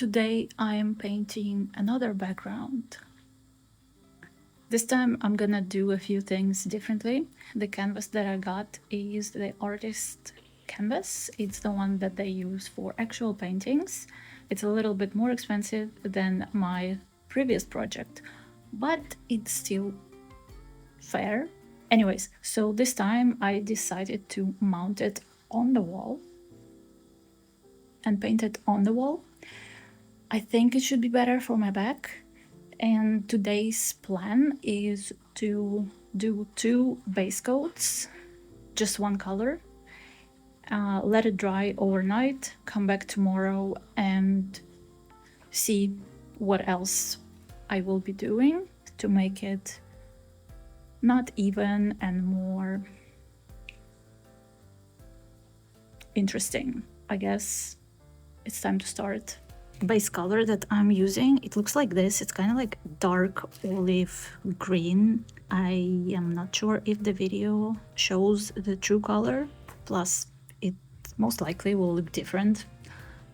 Today I am painting another background. This time I'm gonna do a few things differently. The canvas that I got is the artist canvas. It's the one that they use for actual paintings. It's a little bit more expensive than my previous project, but it's still fair. Anyways, so this time I decided to mount it on the wall and paint it on the wall. I think it should be better for my back. And today's plan is to do 2 base coats, just one color, let it dry overnight, come back tomorrow and see what else I will be doing to make it not even and more interesting. I guess it's time to start. Base color that I'm using, it looks like this. It's kind of like dark olive green. I am not sure if the video shows the true color, plus it most likely will look different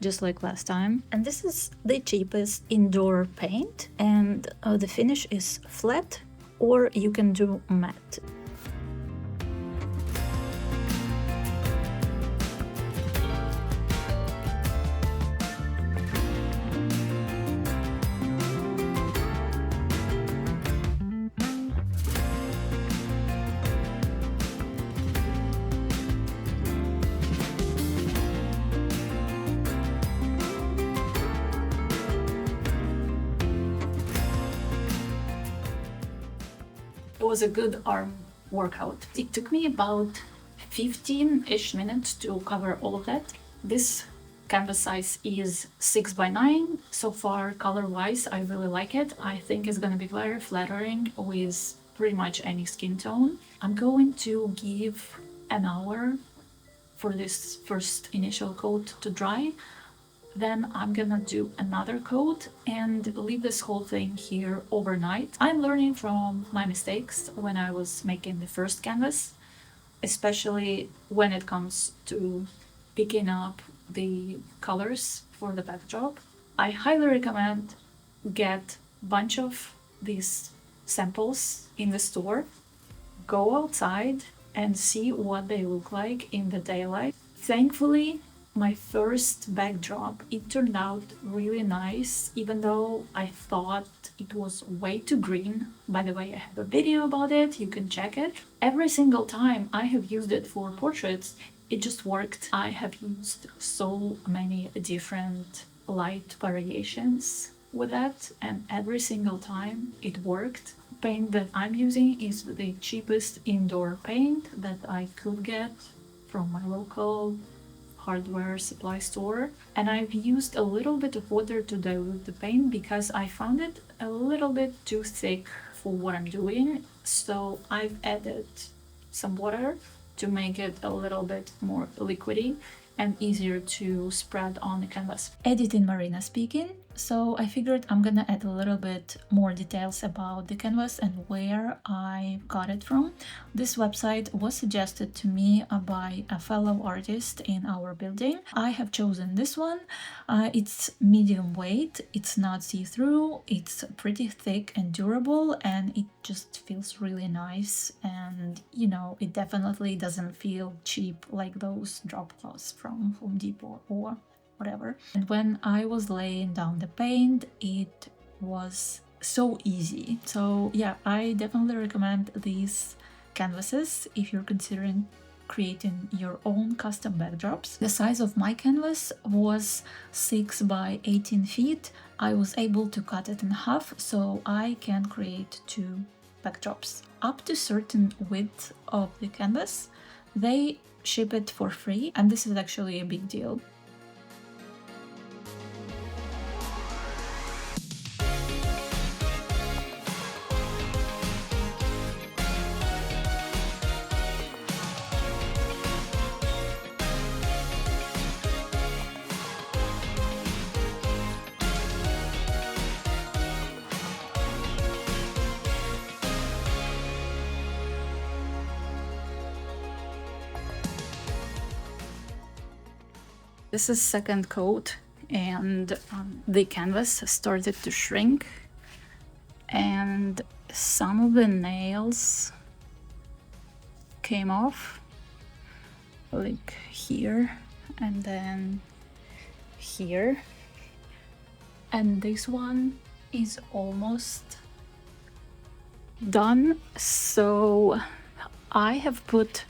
just like last time. And this is the cheapest indoor paint, and the finish is flat, or you can do matte. It was a good arm workout. It took me about 15-ish minutes to cover all of that. This canvas size is 6x9. So far, color-wise, I really like it. I think it's gonna be very flattering with pretty much any skin tone. I'm going to give an hour for this first initial coat to dry. Then I'm gonna do another coat and leave this whole thing here overnight. I'm learning from my mistakes when I was making the first canvas, especially when it comes to picking up the colors for the backdrop. I highly recommend get a bunch of these samples in the store, go outside and see what they look like in the daylight. Thankfully, my first backdrop, it turned out really nice, even though I thought it was way too green. By the way, I have a video about it, you can check it. Every single time I have used it for portraits, it just worked. I have used so many different light variations with that, and every single time it worked. Paint that I'm using is the cheapest indoor paint that I could get from my local hardware supply store, and I've used a little bit of water to dilute the paint because I found it a little bit too thick for what I'm doing, so I've added some water to make it a little bit more liquidy and easier to spread on the canvas. Editing Marina speaking. So I figured I'm gonna add a little bit more details about the canvas and where I got it from. This website was suggested to me by a fellow artist in our building. I have chosen this one. It's medium weight, it's not see-through, it's pretty thick and durable, and it just feels really nice, and you know, it definitely doesn't feel cheap like those drop cloths from Home Depot or whatever. And when I was laying down the paint, it was so easy. So yeah, I definitely recommend these canvases if you're considering creating your own custom backdrops. The size of my canvas was 6 by 18 feet. I was able to cut it in half so I can create 2 backdrops. Up to certain width of the canvas, they ship it for free, and this is actually a big deal. This is second coat and the canvas started to shrink, and some of the nails came off, like here and then here, and this one is almost done. So I have put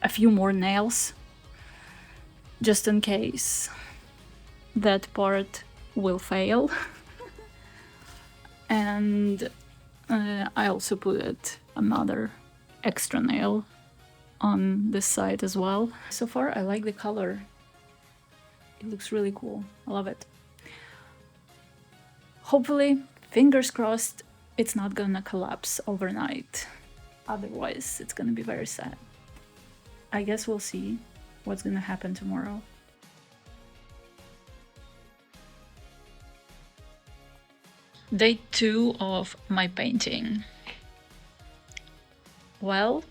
a few more nails just in case that part will fail. And I also put another extra nail on this side as well. So far I like the color. It looks really cool. I love it. Hopefully, fingers crossed, it's not gonna collapse overnight. Otherwise, it's gonna be very sad. I guess we'll see what's gonna happen tomorrow. Day 2 of my painting. Well,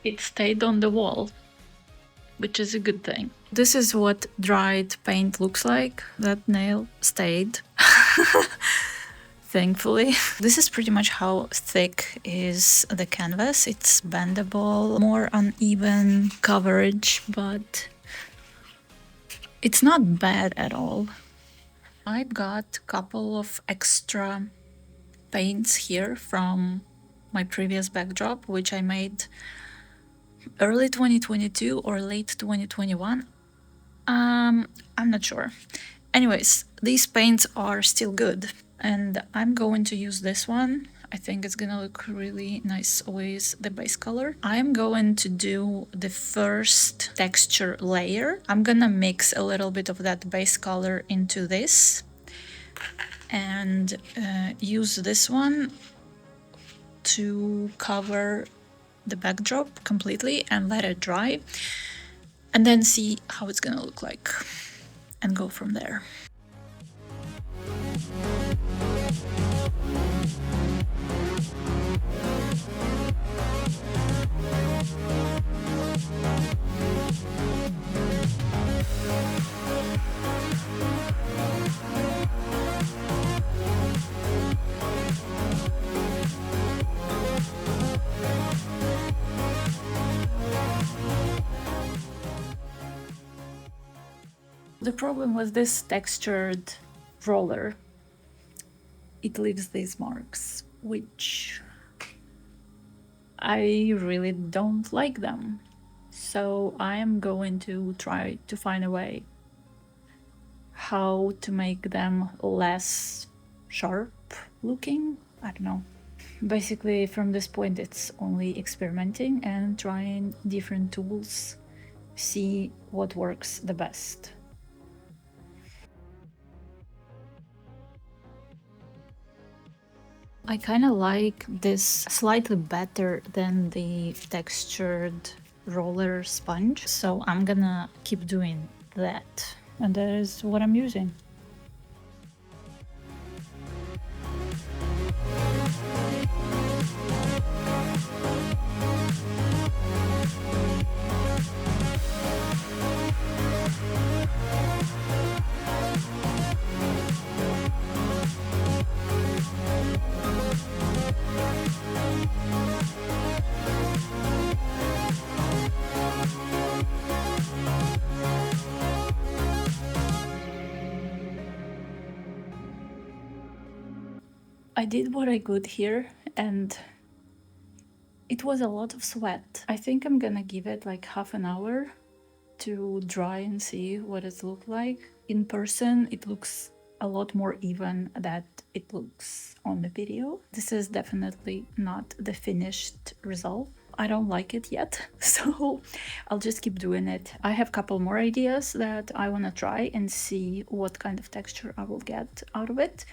it stayed on the wall, which is a good thing. This is what dried paint looks like. That nail stayed. Thankfully. This is pretty much how thick is the canvas. It's bendable, more uneven coverage, but it's not bad at all. I got a couple of extra paints here from my previous backdrop, which I made early 2022 or late 2021. I'm not sure. Anyways, these paints are still good, and I'm going to use this one. I think it's gonna look really nice with the base color. I'm going to do the first texture layer. I'm gonna mix a little bit of that base color into this and use this one to cover the backdrop completely and let it dry, and then see how it's gonna look like and go from there. The problem with this textured roller, it leaves these marks, which I really don't like them. So I am going to try to find a way how to make them less sharp looking. I don't know. Basically, from this point, it's only experimenting and trying different tools, see what works the best. I kind of like this slightly better than the textured roller sponge, so I'm gonna keep doing that. And that is what I'm using. I did what I could here, and it was a lot of sweat. I think I'm gonna give it like half an hour to dry and see what it looks like. In person, it looks a lot more even than it looks on the video. This is definitely not the finished result. I don't like it yet, so I'll just keep doing it. I have a couple more ideas that I want to try and see what kind of texture I will get out of it.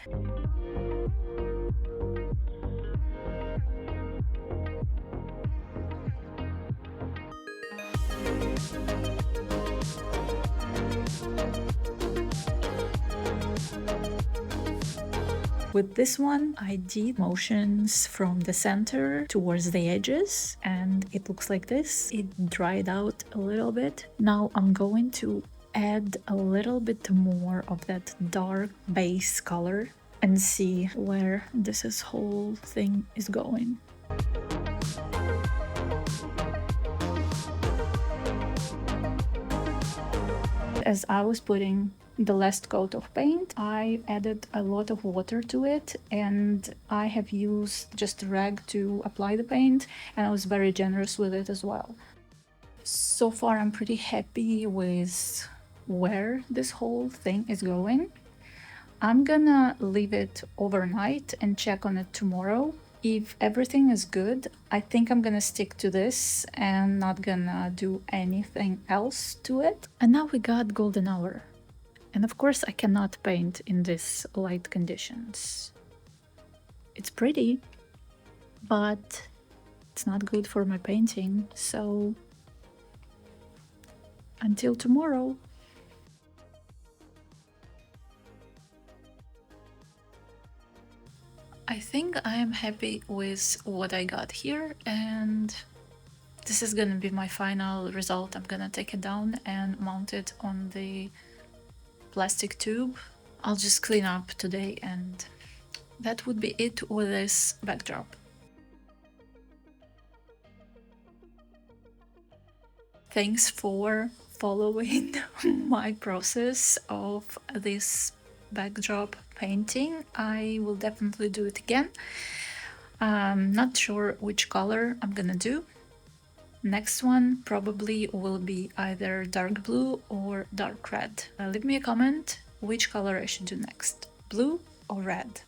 With this one, I did motions from the center towards the edges, and it looks like this. It dried out a little bit. Now I'm going to add a little bit more of that dark base color and see where this whole thing is going. As I was putting the last coat of paint, I added a lot of water to it, and I have used just a rag to apply the paint, and I was very generous with it as well. So far I'm pretty happy with where this whole thing is going. I'm gonna leave it overnight and check on it tomorrow. If everything is good, I think I'm gonna stick to this and not gonna do anything else to it. And now we got golden hour. And of course I cannot paint in these light conditions. It's pretty, but it's not good for my painting, so until tomorrow. I think I am happy with what I got here, and this is gonna be my final result. I'm gonna take it down and mount it on the plastic tube. I'll just clean up today, and that would be it with this backdrop. Thanks for following my process of this backdrop painting. I will definitely do it again. I'm not sure which color I'm gonna do. Next one probably will be either dark blue or dark red. Leave me a comment which color I should do next, blue or red.